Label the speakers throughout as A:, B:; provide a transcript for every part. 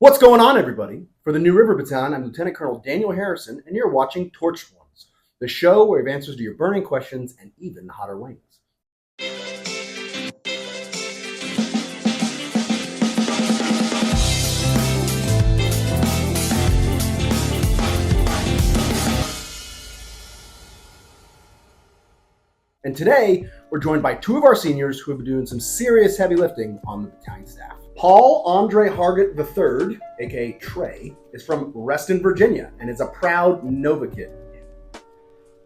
A: What's going on, everybody? For the New River Battalion, I'm Lieutenant Colonel Daniel Harrison, and you're watching Torched Ones, the show where we have answers to your burning questions and even hotter wings. And today, we're joined by two of our seniors who have been doing some serious heavy lifting on the battalion staff. Paul Andre Hargett III, aka Trey, is from Reston, Virginia, and is a proud Nova kid.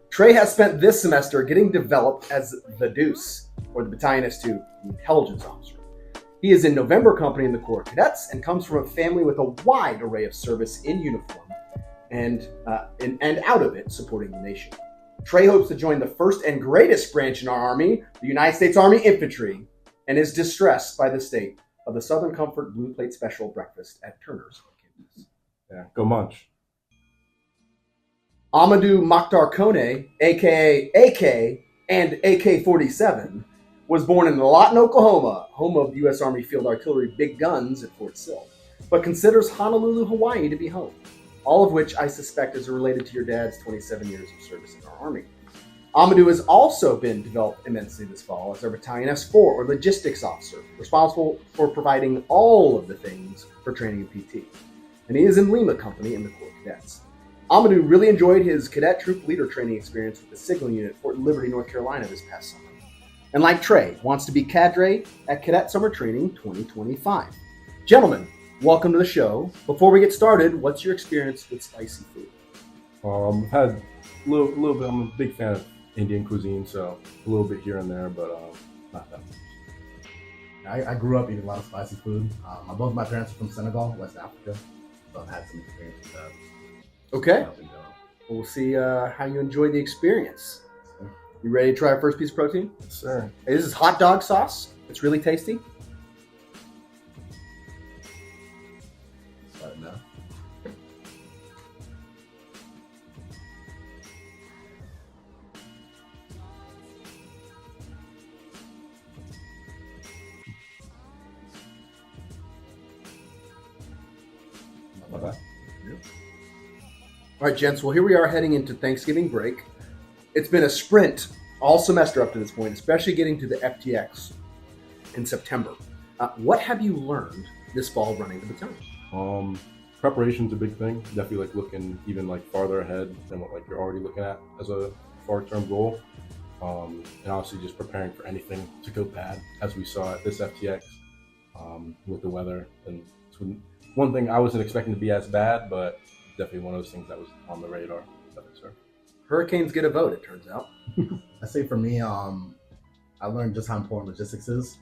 A: Trey has spent this semester getting developed as the Deuce, or the battalion S2, the intelligence officer. He is in November Company in the Corps of Cadets and comes from a family with a wide array of service in uniform and out of it, supporting the nation. Trey hopes to join the first and greatest branch in our Army, the United States Army Infantry, and is distressed by the state of the Southern Comfort Blue Plate Special Breakfast at Turner's campus.
B: Yeah, go munch.
A: Amadou Mokhtar Koné, aka AK and AK-47, was born in Lawton, Oklahoma, home of U.S. Army Field Artillery Big Guns at Fort Sill, but considers Honolulu, Hawaii to be home, all of which I suspect is related to your dad's 27 years of service in our Army. Amadou has also been developed immensely this fall as our Battalion S4, or Logistics Officer, responsible for providing all of the things for training and PT. And he is in Lima Company in the Corps of Cadets. Amadou really enjoyed his cadet troop leader training experience with the Signal Unit at Fort Liberty, North Carolina this past summer. And like Trey, wants to be cadre at Cadet Summer Training 2025. Gentlemen, welcome to the show. Before we get started, what's your experience with spicy food?
B: I've had a little bit. I'm a big fan of Indian cuisine, so a little bit here and there, but not that much.
C: I grew up eating a lot of spicy food. Both my parents are from Senegal, West Africa, so I've had some experience with that.
A: Okay. We'll see how you enjoy the experience. You ready to try our first piece of protein?
B: Yes, sir.
A: Hey, this is hot dog sauce. It's really tasty.
C: Let it know.
B: Not bad.
A: All right, gents. Well, here we are heading into Thanksgiving break. It's been a sprint all semester up to this point, especially getting to the FTX in September. What have you learned this fall running the battalion?
B: Preparation's a big thing. Definitely looking even farther ahead than what you're already looking at as a far-term goal. And obviously just preparing for anything to go bad, as we saw at this FTX with the weather. And it's one thing I wasn't expecting to be as bad, but definitely one of those things that was on the radar. Sir.
A: Hurricanes get a vote, it turns out.
C: I say for me, I learned just how important logistics is,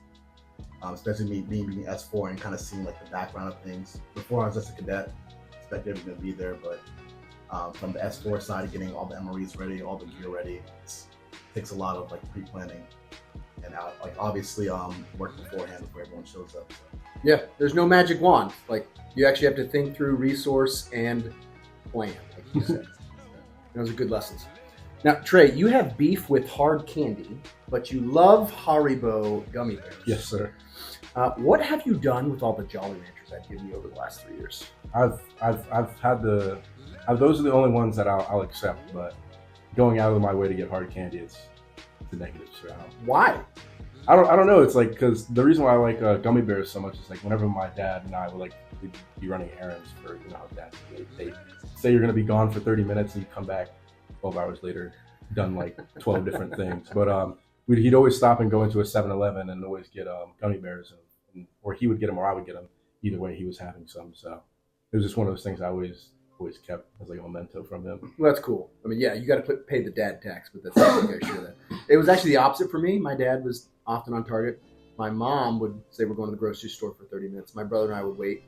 C: especially me being S4 and kind of seeing the background of things. Before I was just a cadet, expected everything to be there, but from the S4 side, getting all the MREs ready, all the gear ready, it takes a lot of pre-planning and obviously work beforehand before everyone shows up. So.
A: Yeah, there's no magic wand. You actually have to think through resource and plan, like you said. Those are good lessons. Now, Trey, you have beef with hard candy, but you love Haribo gummy bears.
B: Yes, sir.
A: What have you done with all the Jolly Ranchers I've given you over the last 3 years?
B: I've had those are the only ones that I'll accept, but going out of my way to get hard candy, it's the negative. So
A: Why?
B: I don't know. It's because the reason why I like gummy bears so much is whenever my dad and I would we'd be running errands for how dads they say you're gonna be gone for 30 minutes and you come back 12 hours later done 12 different things. But he'd always stop and go into a 7-Eleven and always get gummy bears, or he would get them or I would get them. Either way, he was having some. So it was just one of those things I always kept as a memento from him.
A: Well, that's cool. I mean, yeah, you got to pay the dad tax, but that's not okay. Sure that it was actually the opposite for me. My dad was often on target. My mom would say we're going to the grocery store for 30 minutes. My brother and I would wait,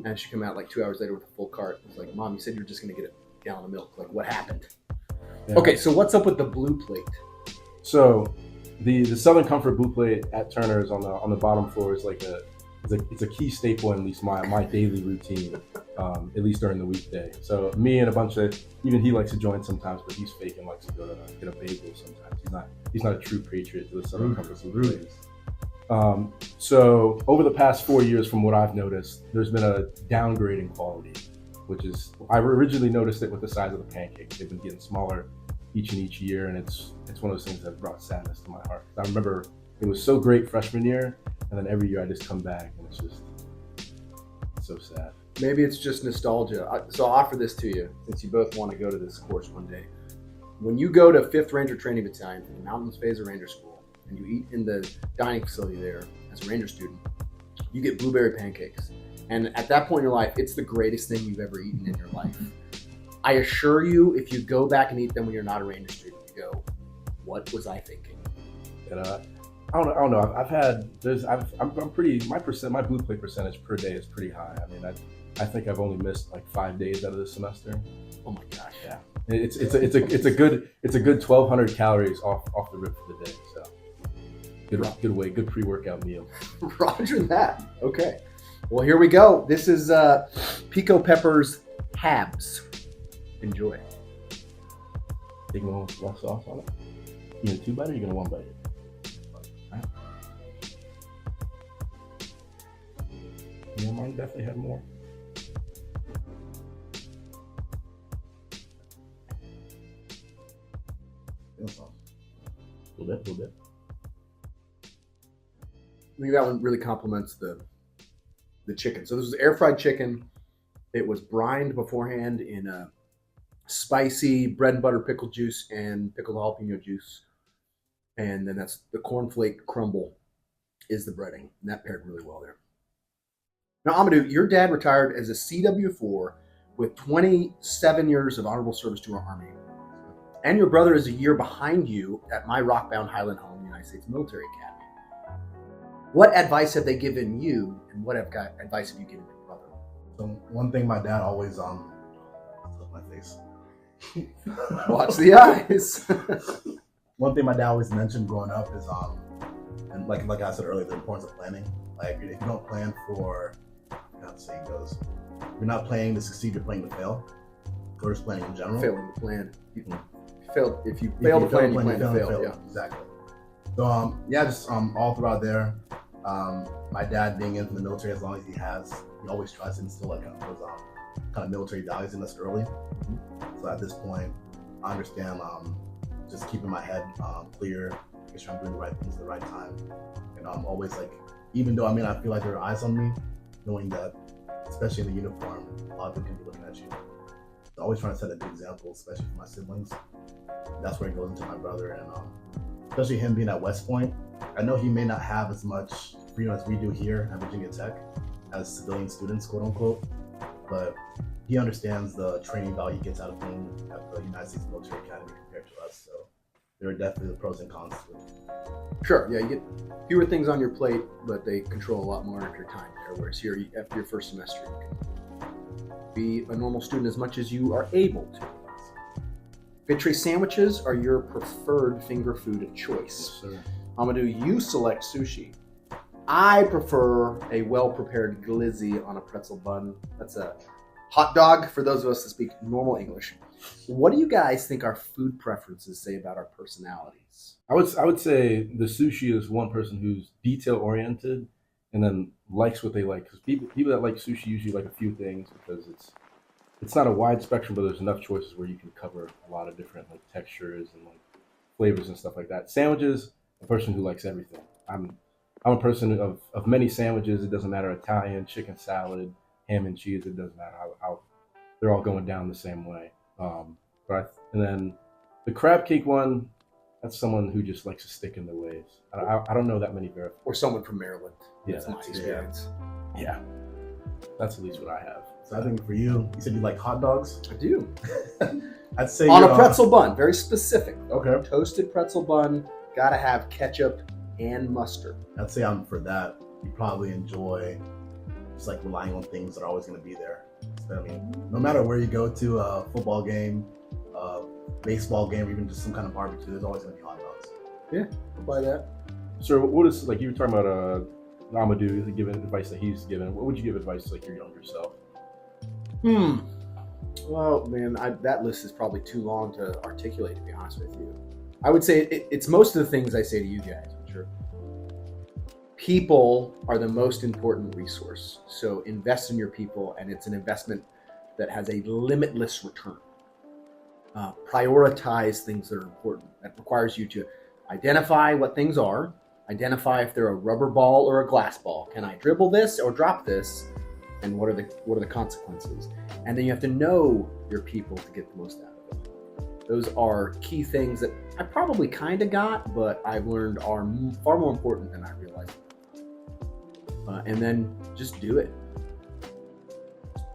A: and she'd come out 2 hours later with a full cart. It was like, Mom, you said you were just going to get a gallon of milk. What happened? Yeah. Okay, so what's up with the blue plate?
B: So the Southern Comfort Blue Plate at Turner's on the bottom floor is it's a key staple in at least my daily routine, at least during the weekday. So me and a bunch of, even he likes to join sometimes, but he's fake and likes to go to get a bagel sometimes. He's not a true patriot to the Southern Comfort Blue Plate. So over the past 4 years, from what I've noticed, there's been a downgrade in quality, which is, I originally noticed it with the size of the pancakes. They've been getting smaller each year, and it's one of those things that brought sadness to my heart. I remember it was so great freshman year, and then every year I just come back, and it's so sad.
A: Maybe it's just nostalgia. So I'll offer this to you, since you both want to go to this course one day. When you go to 5th Ranger Training Battalion for the Mountains Phase of Ranger School, and you eat in the dining facility there as a Ranger student, you get blueberry pancakes. And at that point in your life, it's the greatest thing you've ever eaten in your life. I assure you, if you go back and eat them when you're not a Ranger student, you go, what was I thinking?
B: And I don't know. My blue plate percentage per day is pretty high. I mean, I think I've only missed like 5 days out of this semester.
A: Oh my gosh.
B: Yeah. It's a good 1,200 calories off the rip for the day. So good pre-workout meal.
A: Roger that. Okay. Well, here we go. This is Pico Pepper's Habs. Enjoy.
B: You going with less sauce on it? You gonna 2 bite or you gonna 1 bite it? Right. Yeah, mine definitely had more. A little bit.
A: I think that one really complements the chicken. So this was air fried chicken. It was brined beforehand in a spicy bread and butter pickle juice and pickled jalapeno juice. And then that's the cornflake crumble is the breading. And that paired really well there. Now, Amadou, your dad retired as a CW4 with 27 years of honorable service to our Army. And your brother is a year behind you at my rockbound Highland home, United States Military Academy. What advice have they given you, and what advice have you given your brother?
C: So one thing my dad always my face.
A: Watch the eyes.
C: One thing my dad always mentioned growing up is and like I said earlier, the importance of planning. Like if you don't plan for, how the saying goes, you're not playing to succeed, you're playing to fail. Or just planning in general.
A: Failing to plan. If you fail to plan, you plan to fail. Yeah,
C: exactly. So just all throughout there, my dad being in the military as long as he has, he always tries to instill like those kind of military values in us early. So at this point, I understand just keeping my head clear, making sure I'm doing the right things at the right time, and always like, even though I may not feel like there are eyes on me, knowing that, especially in the uniform, a lot of people can be looking at you. So always trying to set a good example, especially for my siblings. That's where it goes into my brother, and especially him being at West Point. I know he may not have as much freedom as we do here at Virginia Tech as civilian students, quote unquote, but he understands the training value he gets out of being at the United States Military Academy compared to us. So there are definitely the pros and cons to it.
A: Sure, yeah, you get fewer things on your plate, but they control a lot more of your time there. Whereas here, after your first semester, you can be a normal student as much as you are able to. Fitre sandwiches are your preferred finger food of choice.
B: Yes, sir.
A: Amadou, you select sushi. I prefer a well-prepared glizzy on a pretzel bun. That's a hot dog for those of us that speak normal English. What do you guys think our food preferences say about our personalities?
B: I would say the sushi is one person who's detail-oriented and then likes what they like. Because people that like sushi usually like a few things because it's not a wide spectrum, but there's enough choices where you can cover a lot of different like textures and like flavors and stuff like that. Sandwiches, a person who likes everything. I'm a person of many sandwiches. It doesn't matter, Italian, chicken salad, ham and cheese. It doesn't matter how they're all going down the same way. And then the crab cake one, that's someone who just likes to stick in their ways. I don't know that many very.
A: Or someone from Maryland.
B: Yeah,
A: that's my experience.
B: Yeah, that's at least what I have.
C: So I think for you said you like hot dogs.
A: I do.
C: I'd say
A: on a pretzel bun, very specific.
C: Okay.
A: Toasted pretzel bun, gotta have ketchup and mustard.
C: I'd say I'm for that. You probably enjoy just like relying on things that are always going to be there. So, I mean, no matter where you go to, a football game, baseball game, or even just some kind of barbecue, there's always going to be hot dogs.
A: Yeah, I'll buy that.
B: So what is, like you were talking about Amadou giving advice that he's given. What would you give advice to like your younger self?
A: Well, man, that list is probably too long to articulate, to be honest with you. I would say it's most of the things I say to you guys, which are People are the most important resource. So invest in your people, and it's an investment that has a limitless return. Prioritize things that are important. That requires you to identify what things are, identify if they're a rubber ball or a glass ball. Can I dribble this or drop this? And what are the consequences? And then you have to know your people to get the most out of it. Those are key things that I probably kind of got, but I've learned are far more important than I realized. And then just do it.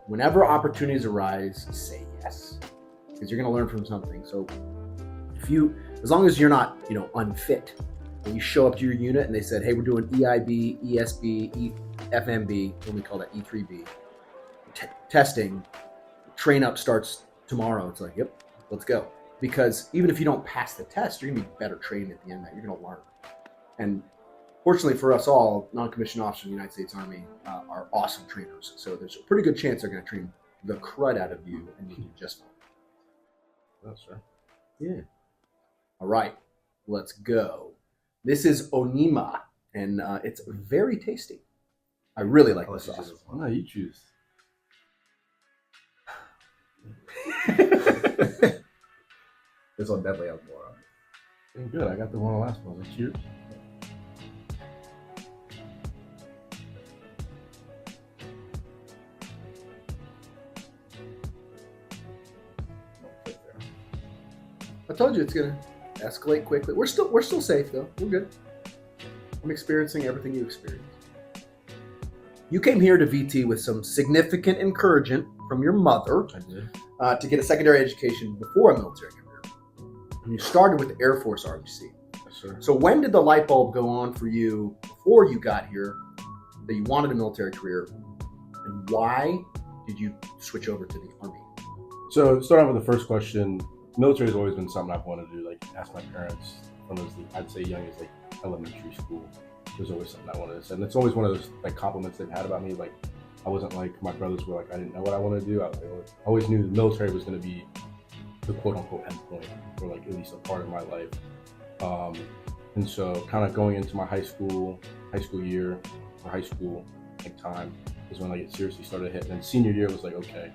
A: Whenever opportunities arise, say yes, because you're going to learn from something. So as long as you're not, unfit, when you show up to your unit and they said, hey, we're doing EIB, ESB, FMB, what we call that E3B, testing, train up starts tomorrow. It's like, yep, let's go. Because even if you don't pass the test, you're going to be better trained at the end of that. You're going to learn. And fortunately for us all, non-commissioned officers in the United States Army are awesome trainers. So there's a pretty good chance they're going to train the crud out of you and you do just fine.
B: That's right.
A: Yeah. All right, let's go. This is Onima, and it's very tasty. I really like this sauce.
B: No, you choose.
C: This one definitely has more on it.
B: Good. I got the one on the last one. Cheers.
A: I told you it's gonna escalate quickly. We're still safe though. We're good. I'm experiencing everything you experienced. You came here to VT with some significant encouragement from your mother to get a secondary education before a military career. And you started with the Air Force ROTC.
B: Yes, sir.
A: So when did the light bulb go on for you before you got here that you wanted a military career, and why did you switch over to the Army?
B: So starting with the first question, military has always been something I've wanted to do. Like ask my parents when I was, I'd say, young as like elementary school. There's always something I wanted to say, and it's always one of those like compliments they've had about me. Like I wasn't like my brothers were like I didn't know what I wanted to do. I always knew the military was going to be the quote unquote endpoint, or like at least a part of my life. And so kind of going into my high school year or high school like time is when like it seriously started hitting. And senior year was like, okay,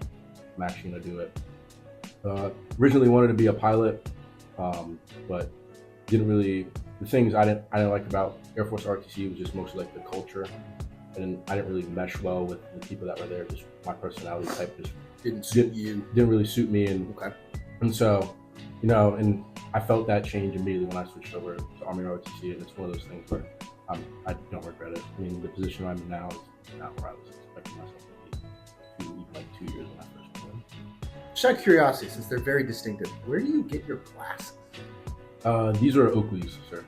B: I'm actually going to do it. Originally wanted to be a pilot, but didn't really. The things I didn't like about Air Force ROTC was just mostly like the culture, and I didn't really mesh well with the people that were there. Just my personality type just didn't really suit me, and so and I felt that change immediately when I switched over to Army ROTC, and it's one of those things where I don't regret it. I mean, the position I'm in now is not where I was expecting myself to be like 2 years when I first went.
A: Just out of curiosity, since they're very distinctive, where do you get your glasses?
B: These are Oakley's, sir.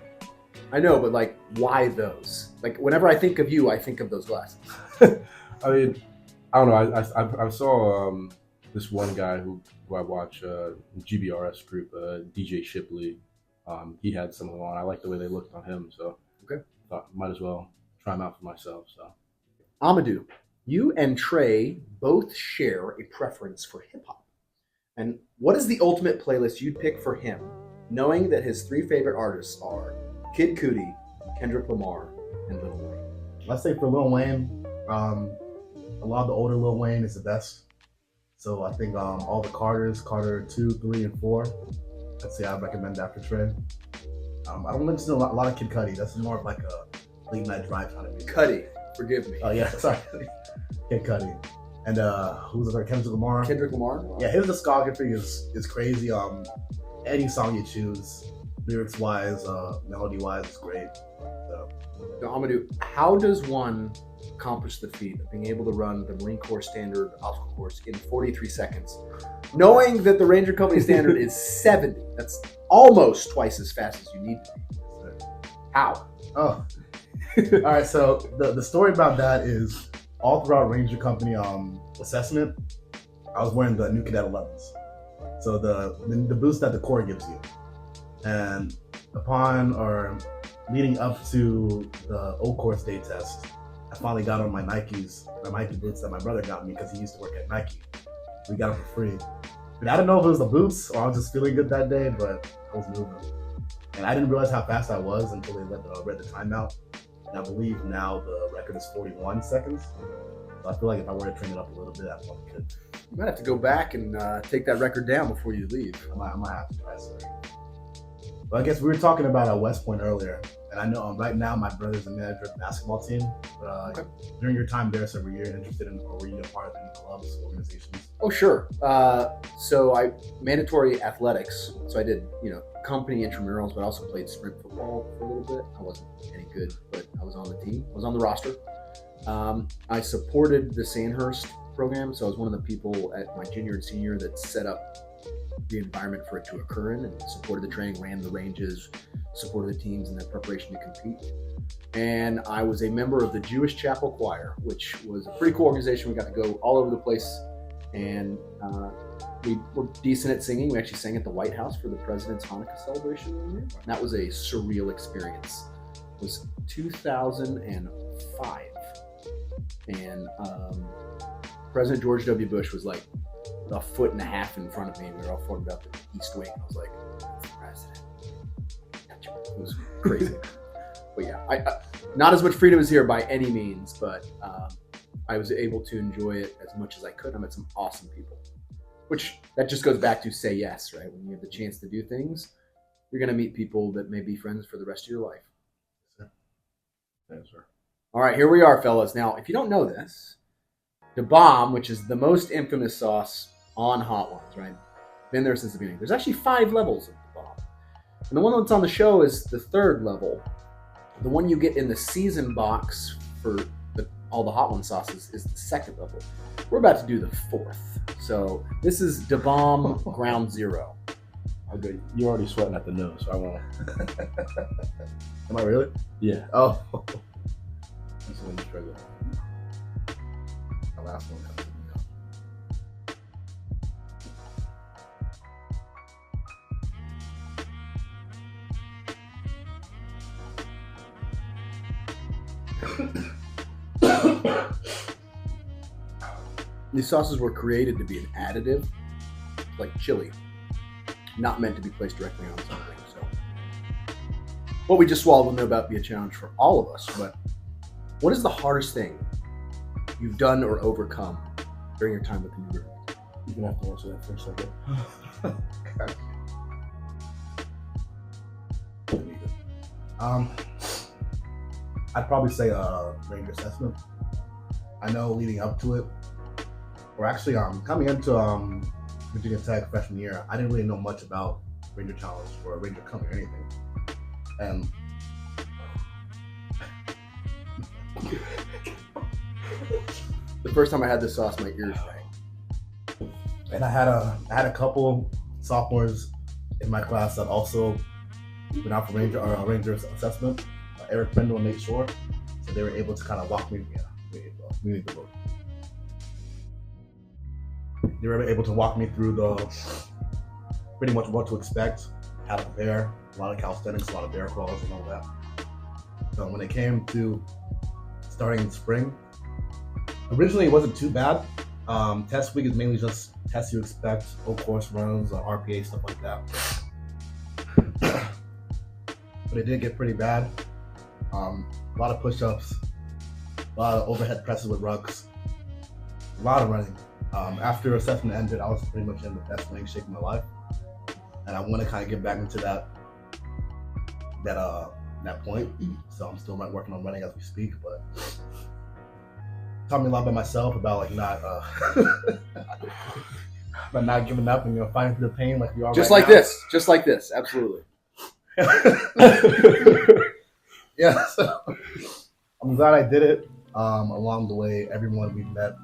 A: I know, but like, why those? Like, whenever I think of you, I think of those glasses.
B: I mean, I don't know. I saw this one guy who I watch, GBRS group, DJ Shipley. He had some on. I like the way they looked on him, so I thought might as well try them out for myself. So,
A: Amadou, you and Trey both share a preference for hip hop. And what is the ultimate playlist you'd pick for him, knowing that his three favorite artists are Kid Cudi, Kendrick Lamar, and Lil Wayne?
C: Let's say for Lil Wayne, a lot of the older Lil Wayne is the best. So I think all the Carter 2, 3, and 4. Let's say I'd recommend that for Trey. I don't listen to a lot of Kid Cudi. That's more of like a late night drive kind of music.
A: Cudi, forgive me.
C: Oh yeah, sorry. Kid Cudi. And who's the other? Kendrick Lamar.
A: Kendrick Lamar?
C: Yeah, his discography is crazy. Any song you choose, lyrics wise, melody wise, is great. So
A: Amadou, how does one accomplish the feat of being able to run the Marine Corps standard obstacle course in 43 seconds, knowing that the Ranger Company standard is 70? That's almost twice as fast as you need to be. How?
C: Oh, all right. So the story about that is all throughout Ranger Company assessment, I was wearing the new Cadet 11s. So the boost that the Corps gives you, and upon or leading up to the Old Corps Day test, I finally got on my Nike boots that my brother got me because he used to work at Nike. We got them for free. And I don't know if it was the boots or I was just feeling good that day, but I was moving. And I didn't realize how fast I was until they read the timeout. And I believe now the record is 41 seconds. So I feel like if I were to train it up a little bit, I probably could.
A: You might have to go back and take that record down before you leave.
C: I might have to try something. But I guess we were talking about West Point earlier, and I know right now my brother's the manager of the basketball team. But
A: Okay.
C: during your time there, so were you interested in, or were you a part of any clubs, organizations?
A: Oh, sure. So I mandatory athletics. So I did, company intramurals, but I also played sprint football for a little bit. I wasn't any good, but I was on the team. I was on the roster. I supported the Sandhurst program, so I was one of the people at my junior and senior that set up the environment for it to occur in, and supported the training, ran the ranges, supported the teams in their preparation to compete. And I was a member of the Jewish Chapel Choir, which was a pretty cool organization. We got to go all over the place, and we were decent at singing. We actually sang at the White House for the President's Hanukkah celebration one year. And that was a surreal experience. It was 2005, and President George W. Bush was like a foot and a half in front of me. We were all formed up in the East Wing. I was like, "That's the president." It was crazy. But yeah, I not as much freedom as here by any means, but I was able to enjoy it as much as I could. I met some awesome people, which that just goes back to say yes, right? When you have the chance to do things, you're going to meet people that may be friends for the rest of your life.
B: Yes, sir.
A: All right, here we are, fellas. Now, if you don't know this, the bomb, which is the most infamous sauce on Hot Ones, right? Been there since the beginning. There's actually 5 levels of the bomb. And the one that's on the show is the 3rd level. The one you get in the season box for all the Hot One sauces is the 2nd level. We're about to do the 4th. So this is Da Bomb Ground Zero.
B: Okay, you're already sweating at the nose, so I won't.
C: Am I really?
B: Yeah.
C: Oh.
B: That's a little struggle.
C: The last one comes to me now.
A: These sauces were created to be an additive, like chili, not meant to be placed directly on something. So, what we just swallowed will no doubt be a challenge for all of us. But what is the hardest thing you've done or overcome during your time with the New River?
B: You're gonna have to answer that first, I guess.
C: I'd probably say ranger assessment. I know leading up to it, or actually coming into Virginia Tech freshman year, I didn't really know much about Ranger Challenge or Ranger Company or anything. And
A: The first time I had this sauce, my ears rang.
C: I had a couple sophomores in my class that also went out for Ranger assessment. Eric Brendel and Nate Shore, so they were able to kind of walk me. They were able to walk me through pretty much what to expect, how to prepare, a lot of calisthenics, a lot of bear crawls, and all that. So when it came to starting in spring, originally it wasn't too bad. Test week is mainly just tests you expect, full course runs, RPA, stuff like that. But it did get pretty bad. A lot of push-ups, a lot of overhead presses with rucks, a lot of running. After assessment ended, I was pretty much in the best running shape of my life, and I want to kind of get back into that point. So I'm still working on running as we speak, but taught me a lot about myself, about not about not giving up and fighting through the pain like we are.
A: Just
C: right
A: like
C: now.
A: this. Just like this. Absolutely.
C: Yeah, so I'm glad I did it. Along the way, everyone we've met,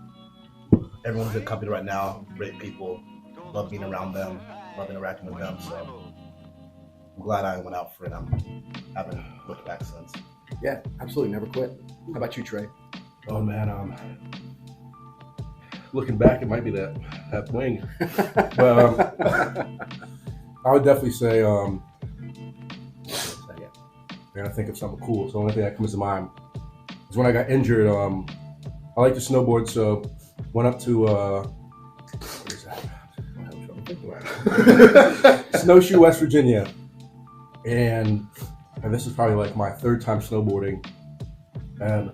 C: everyone's in company right now. Great people, love being around them, love interacting with them. So I'm glad I went out for it. I haven't looked back since.
A: Yeah, absolutely. Never quit. How about you, Trey?
B: Oh man, looking back, it might be that wing, but I would definitely say, I gotta think of something cool. So the only thing that comes to mind is when I got injured. I like to snowboard, so went up to what is that? Snowshoe, West Virginia, and this is probably like my 3rd time snowboarding. And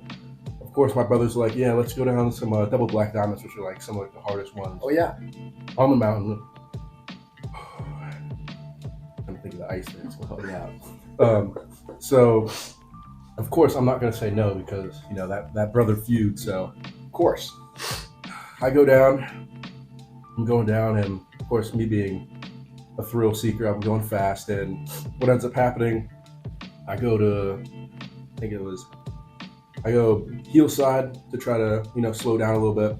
B: of course, my brothers were like, yeah, let's go down some double black diamonds, which are like some of the hardest ones
A: Oh yeah.
B: on the mountain. I'm thinking the ice there.
A: Oh yeah.
B: So, of course, I'm not going to say no because, you know, that brother feud. So,
A: Of course.
B: I go down. I'm going down, and of course, me being a thrill seeker, I'm going fast. And what ends up happening, I go heel side to try to, you know, slow down a little bit.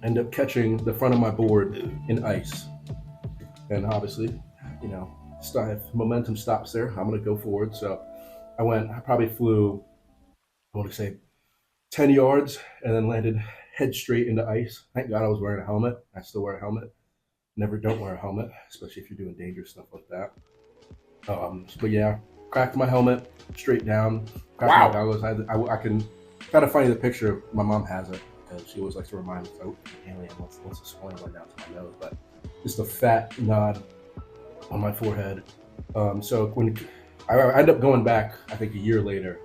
B: End up catching the front of my board in ice. And obviously, you know, if momentum stops there, I'm going to go forward. So I probably flew, I want to say 10 yards and then landed head straight into ice. Thank God I was wearing a helmet. I still wear a helmet. Never don't wear a helmet, especially if you're doing dangerous stuff like that. But yeah, cracked my helmet straight down. Cracked my goggles. I can try to find you the picture. My mom has it because she always likes to remind me, oh, alien, what's the swelling went down to my nose. But just a fat nod on my forehead. So when I ended up going back, I think a year later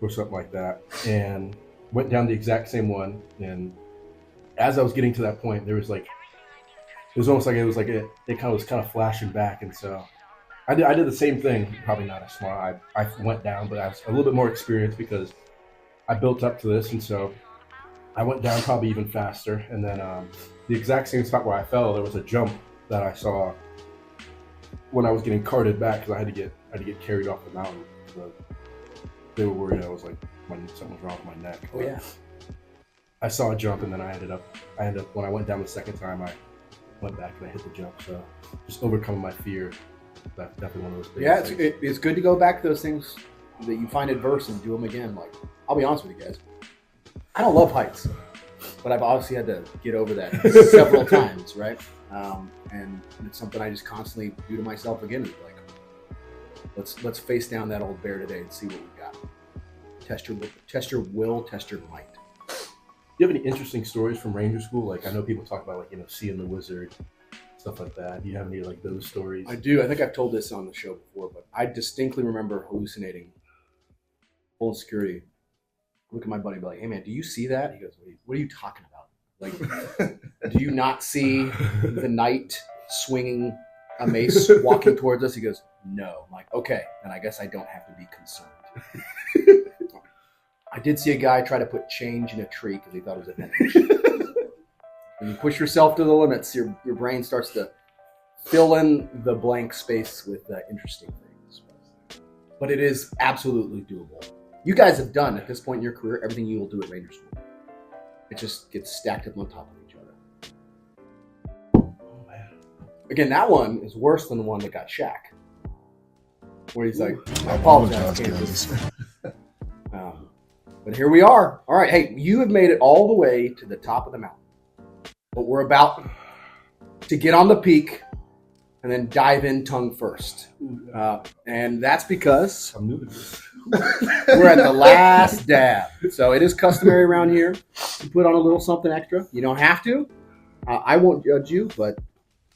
B: or something like that, and went down the exact same one. And as I was getting to that point, it was almost like it was kind of flashing back. And so I did the same thing, probably not as smart. I went down, but I was a little bit more experienced because I built up to this. And so I went down probably even faster. And then the exact same spot where I fell, there was a jump that I saw when I was getting carted back because I had to get carried off the mountain. So they were worried I was like something was wrong with my neck.
A: Oh yeah.
B: I saw a jump, and then I ended up when I went down the second time, I went back and I hit the jump. So just overcoming my fear. That's definitely one of those things.
A: Yeah, it's good to go back to those things that you find adverse and do them again. Like, I'll be honest with you guys, I don't love heights, but I've obviously had to get over that several times, right? And it's something I just constantly do to myself again. Is like, let's face down that old bear today and see what we got. Test your will, test your might.
B: Do you have any interesting stories from Ranger School? Like, I know people talk about, like, you know, seeing the wizard, stuff like that. Do you have any, like, those stories?
A: I do. I think I've told this on the show before, but I distinctly remember hallucinating. Full security. Look at my buddy, be like, "Hey man, do you see that?" He goes, "What are you talking about? Like, do you not see the knight swinging a mace walking towards us?" He goes, "No." I'm like, "Okay, then I guess I don't have to be concerned." I did see a guy try to put change in a tree because he thought it was a vintage. When you push yourself to the limits, your brain starts to fill in the blank space with interesting things. But it is absolutely doable. You guys have done, at this point in your career, everything you will do at Ranger School. It just gets stacked up on top of each other.
B: Oh, man.
A: Again, that one is worse than the one that got Shaq. Where he's like, "I apologize, Kansas." But here we are. All right, hey, you have made it all the way to the top of the mountain. But we're about to get on the peak and then dive in tongue first. And that's because
B: I'm new to this.
A: we're at the last dab. So it is customary around here to put on a little something extra. You don't have to. I won't judge you, but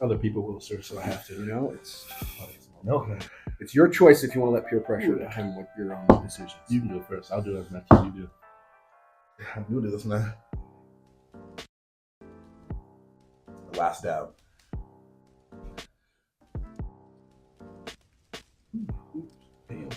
B: Other people will, sir, so I have to.
A: you know, it's your choice if you want to let peer pressure determine what your own decisions.
B: You can do it first. I'll do it as much as you do.
C: I'm new to this, man. The last dab.
B: Damn.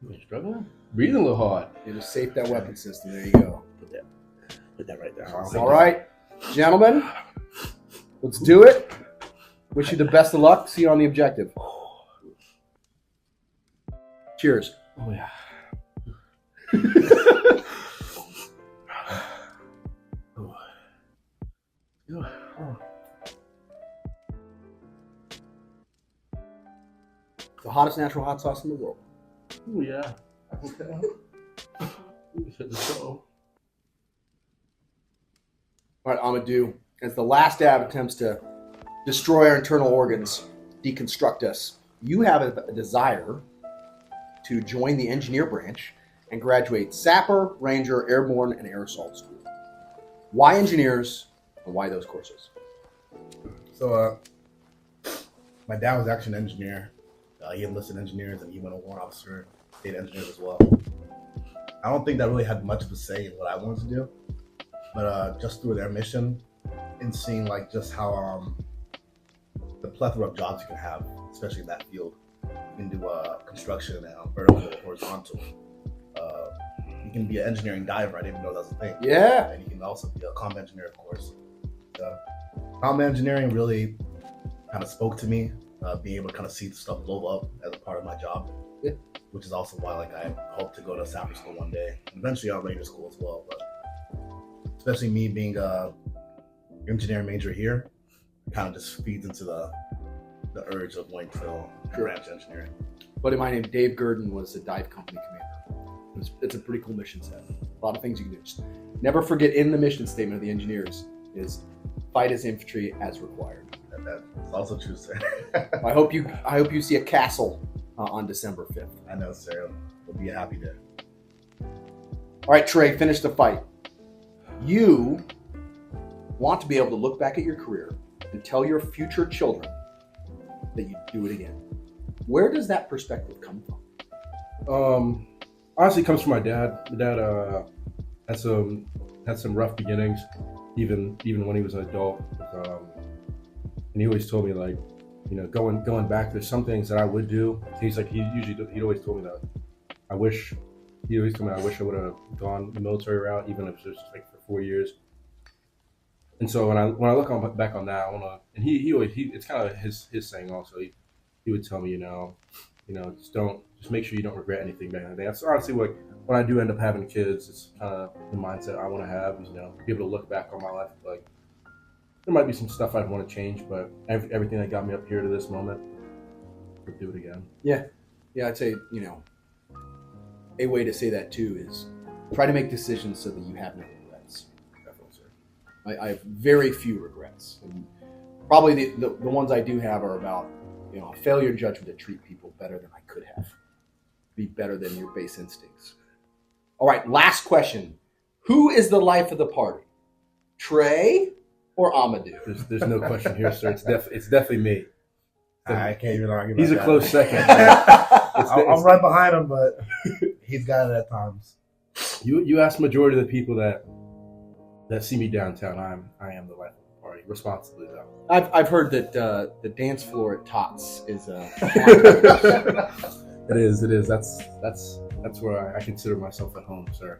B: You struggling? Breathing a little hard.
A: You just safe that weapon system. There you go.
B: Put that right there.
A: All right, gentlemen, let's do it. Wish you the best of luck. See you on the objective. Cheers.
B: Oh, yeah.
A: The hottest natural hot sauce in the world.
B: Oh, yeah. Okay. Hit the show.
A: All right, Amadou, as the last dab attempts to destroy our internal organs, deconstruct us, you have a desire to join the engineer branch and graduate Sapper, Ranger, Airborne, and Air Assault School. Why engineers and why those courses?
C: So, my dad was actually an engineer. He enlisted engineers and he went a warrant officer, data engineers as well. I don't think that really had much of a say in what I wanted to do, but just through their mission and seeing like just how the plethora of jobs you can have, especially in that field. You can do construction and vertical, horizontal. You can be an engineering diver. I didn't even know that was a thing.
A: Yeah.
C: And you can also be a comm engineer, of course. Comm engineering really kind of spoke to me, being able to kind of see the stuff blow up as a part of my job.
A: Yeah.
C: Which is also why like I hope to go to Sapper School one day, and eventually on Ranger School as well. But especially me being a engineering major here, it kind of just feeds into the urge of wanting to branch engineering.
A: A buddy of mine named Dave Gurdon was a dive company commander. It's a pretty cool mission set. A lot of things you can do. Just never forget in the mission statement of the engineers is fight as infantry as required.
C: That's also true, sir.
A: I hope you see a castle on December 5th.
C: I know, sir. It'll be a happy day.
A: All right, Trey, finish the fight. You want to be able to look back at your career and tell your future children that you do it again. Where does that perspective come from?
B: Honestly, it comes from my dad. My dad had some rough beginnings, even when he was an adult. And he always told me like, you know, going back, there's some things that I would do. He's like, he'd always told me that I wish I would have gone the military route, even if it was just like for 4 years. And so when I look back on that, I wanna, and he it's kind of his saying also. He would tell me, you know, just make sure you don't regret anything back in the day. That's honestly what, when I do end up having kids, it's kind of the mindset I want to have, is, you know, be able to look back on my life. Like, there might be some stuff I'd want to change, but everything that got me up here to this moment, I'd do it again.
A: Yeah, I'd say, you know, a way to say that too is try to make decisions so that you have no regrets. I have very few regrets, and probably the ones I do have are about, you know, a failure judgment to treat people better than I could have, be better than your base instincts. All right, last question: who is the life of the party, Trey or Amadou?
B: There's no question here, sir. It's definitely me.
C: I can't even argue.
B: He's a close second.
C: I'm right behind him, but he's got it at times.
B: You ask majority of the people that see me downtown, I am the life of the party, responsibly though.
A: I've heard that the dance floor at Tots is
B: It is. That's where I consider myself at home, sir.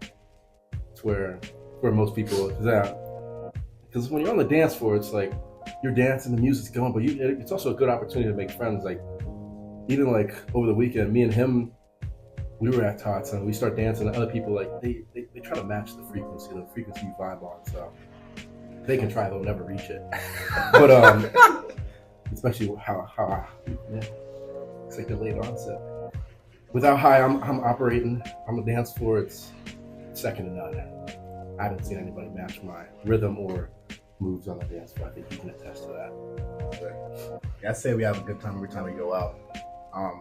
B: It's where most people, because when you're on the dance floor, it's like you're dancing, the music's going, but it's also a good opportunity to make friends. Like, even like over the weekend, me and him, we were at Tots and we start dancing, and other people, like, they try to match the frequency you vibe on. So they can try, they'll never reach it. But especially how it's like delayed onset. With how high I'm operating on the dance floor, it's second to none. I haven't seen anybody match my rhythm or moves on the dance floor. I think you can attest to that.
C: Yeah, I say we have a good time every time we go out.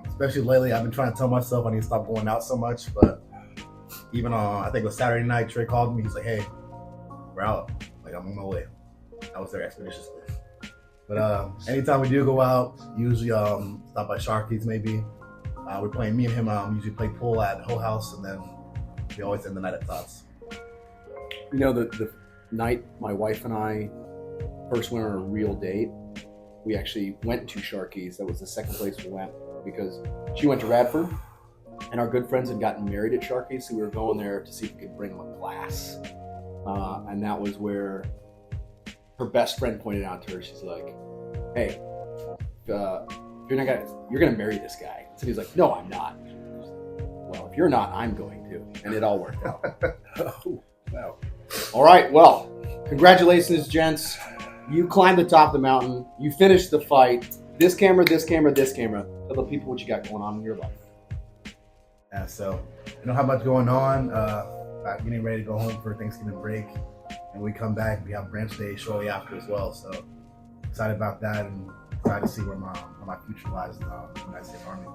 C: Especially lately, I've been trying to tell myself I need to stop going out so much. But even I think it was Saturday night, Trey called me. He's like, "Hey, we're out. Like, I'm on my way." I was there expeditiously. But anytime we do go out, usually stop by Sharky's maybe. We're playing, me and him usually play pool at Whole House, and then we always end the night at Tots.
A: You know, the night my wife and I first went on a real date, we actually went to Sharky's. That was the second place we went, because she went to Radford, and our good friends had gotten married at Sharky's, so we were going there to see if we could bring them a glass. And that was where her best friend pointed out to her, she's like, "Hey, you're gonna marry this guy." So he's like, "No, I'm not." "Well, if you're not, I'm going to," and it all worked out.
B: Oh, wow.
A: All right, well, congratulations, gents. You climbed the top of the mountain. You finished the fight. This camera. Tell the people what you got going on in your life.
C: Yeah, so I don't have much going on. Getting ready to go home for Thanksgiving break, and we come back. We have branch day shortly after as well. So excited about that, and excited to see where my future lies in the United States Army.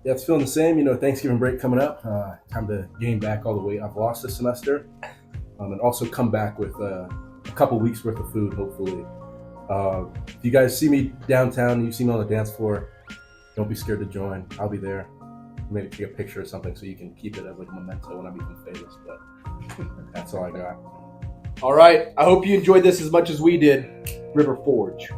B: Yeah, it's feeling the same. You know, Thanksgiving break coming up. Time to gain back all the weight I've lost this semester, and also come back with a couple weeks worth of food, hopefully. If you guys see me downtown, you see me on the dance floor, don't be scared to join. I'll be there. Maybe take a picture or something so you can keep it as like a memento when I become famous. But that's all I got.
A: All right. I hope you enjoyed this as much as we did. River Forge.